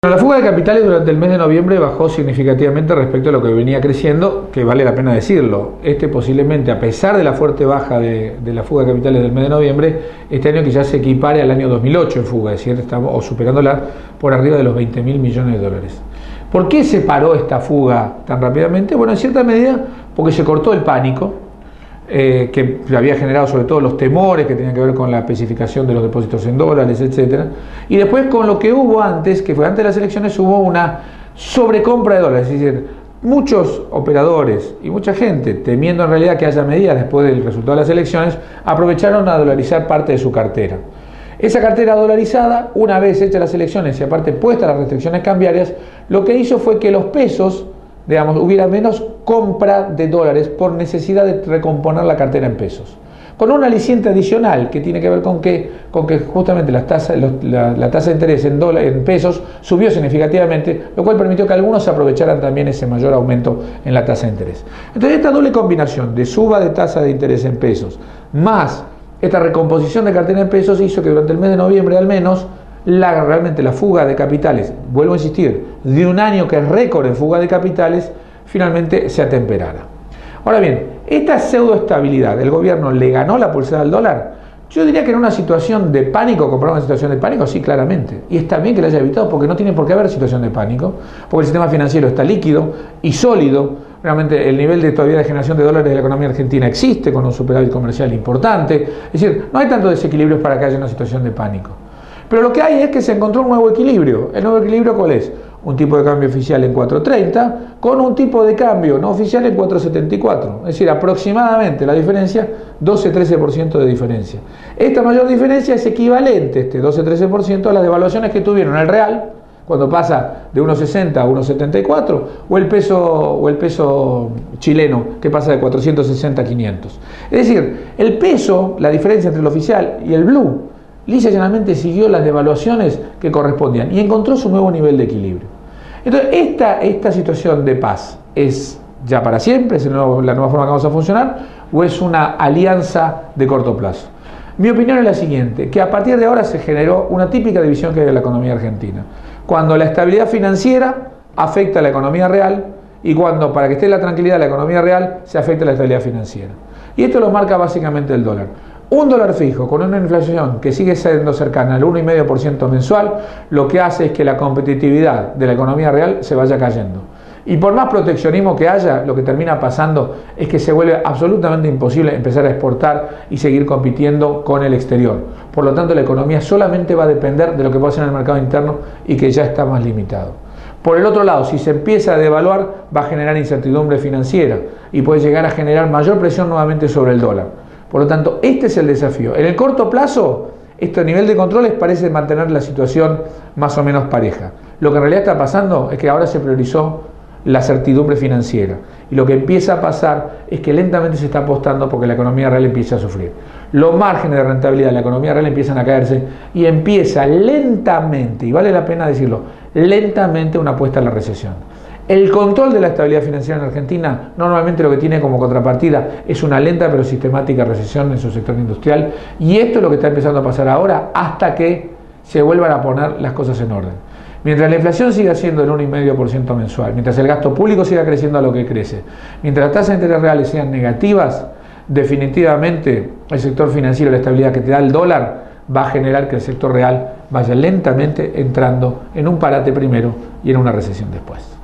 La fuga de capitales durante el mes de noviembre bajó significativamente respecto a lo que venía creciendo, que vale la pena decirlo. Posiblemente, a pesar de la fuerte baja de la fuga de capitales del mes de noviembre, este año quizás se equipare al año 2008 en fuga, es decir, estamos superándola por arriba de los 20.000 millones de dólares. ¿Por qué se paró esta fuga tan rápidamente? Bueno, en cierta medida porque se cortó el pánico, que había generado sobre todo los temores que tenían que ver con la especificación de los depósitos en dólares, etcétera, y después con lo que hubo antes, que fue antes de las elecciones, hubo una sobrecompra de dólares, es decir, muchos operadores y mucha gente, temiendo en realidad que haya medidas después del resultado de las elecciones, aprovecharon a dolarizar parte de su cartera. Esa cartera dolarizada, una vez hechas las elecciones y aparte puestas las restricciones cambiarias, lo que hizo fue que los pesos, hubiera menos compra de dólares por necesidad de recomponer la cartera en pesos. Con un aliciente adicional que tiene que ver con que justamente la tasa de interés en pesos subió significativamente, lo cual permitió que algunos aprovecharan también ese mayor aumento en la tasa de interés. Entonces, esta doble combinación de suba de tasa de interés en pesos más esta recomposición de cartera en pesos hizo que durante el mes de noviembre al menos realmente la fuga de capitales, vuelvo a insistir, de un año que es récord en fuga de capitales, finalmente se atemperara. Ahora bien, esta pseudoestabilidad, ¿el gobierno le ganó la pulsada al dólar? Yo diría que en una situación de pánico, comparado una situación de pánico, sí, claramente. Y está bien que la haya evitado, porque no tiene por qué haber situación de pánico, porque el sistema financiero está líquido y sólido. Realmente el nivel de todavía de generación de dólares de la economía argentina existe, con un superávit comercial importante. Es decir, no hay tantos desequilibrios para que haya una situación de pánico. Pero lo que hay es que se encontró un nuevo equilibrio. ¿El nuevo equilibrio cuál es? Un tipo de cambio oficial en 4.30 con un tipo de cambio no oficial en 4.74. Es decir, aproximadamente la diferencia, 12-13% de diferencia. Esta mayor diferencia es equivalente, este 12-13%, a las devaluaciones que tuvieron el real, cuando pasa de 1.60 a 1.74, o el peso chileno, que pasa de 460 a 500. Es decir, el peso, la diferencia entre el oficial y el blue, lisa y llanamente siguió las devaluaciones que correspondían y encontró su nuevo nivel de equilibrio. Entonces, esta situación de paz es ya para siempre, es la nueva forma que vamos a funcionar, o es una alianza de corto plazo. Mi opinión es la siguiente, que a partir de ahora se generó una típica división que hay en la economía argentina. Cuando la estabilidad financiera afecta a la economía real y cuando, para que esté la tranquilidad de la economía real, se afecta a la estabilidad financiera. Y esto lo marca básicamente el dólar. Un dólar fijo con una inflación que sigue siendo cercana al 1,5% mensual, lo que hace es que la competitividad de la economía real se vaya cayendo. Y por más proteccionismo que haya, lo que termina pasando es que se vuelve absolutamente imposible empezar a exportar y seguir compitiendo con el exterior. Por lo tanto, la economía solamente va a depender de lo que pasa en el mercado interno y que ya está más limitado. Por el otro lado, si se empieza a devaluar, va a generar incertidumbre financiera y puede llegar a generar mayor presión nuevamente sobre el dólar. Por lo tanto, este es el desafío. En el corto plazo, este nivel de controles parece mantener la situación más o menos pareja. Lo que en realidad está pasando es que ahora se priorizó la certidumbre financiera. Y lo que empieza a pasar es que lentamente se está apostando porque la economía real empieza a sufrir. Los márgenes de rentabilidad de la economía real empiezan a caerse y empieza lentamente, y vale la pena decirlo, lentamente una apuesta a la recesión. El control de la estabilidad financiera en Argentina normalmente lo que tiene como contrapartida es una lenta pero sistemática recesión en su sector industrial, y esto es lo que está empezando a pasar ahora hasta que se vuelvan a poner las cosas en orden. Mientras la inflación siga siendo el 1,5% mensual, mientras el gasto público siga creciendo a lo que crece, mientras las tasas de interés reales sean negativas, definitivamente el sector financiero, la estabilidad que te da el dólar, va a generar que el sector real vaya lentamente entrando en un parate primero y en una recesión después.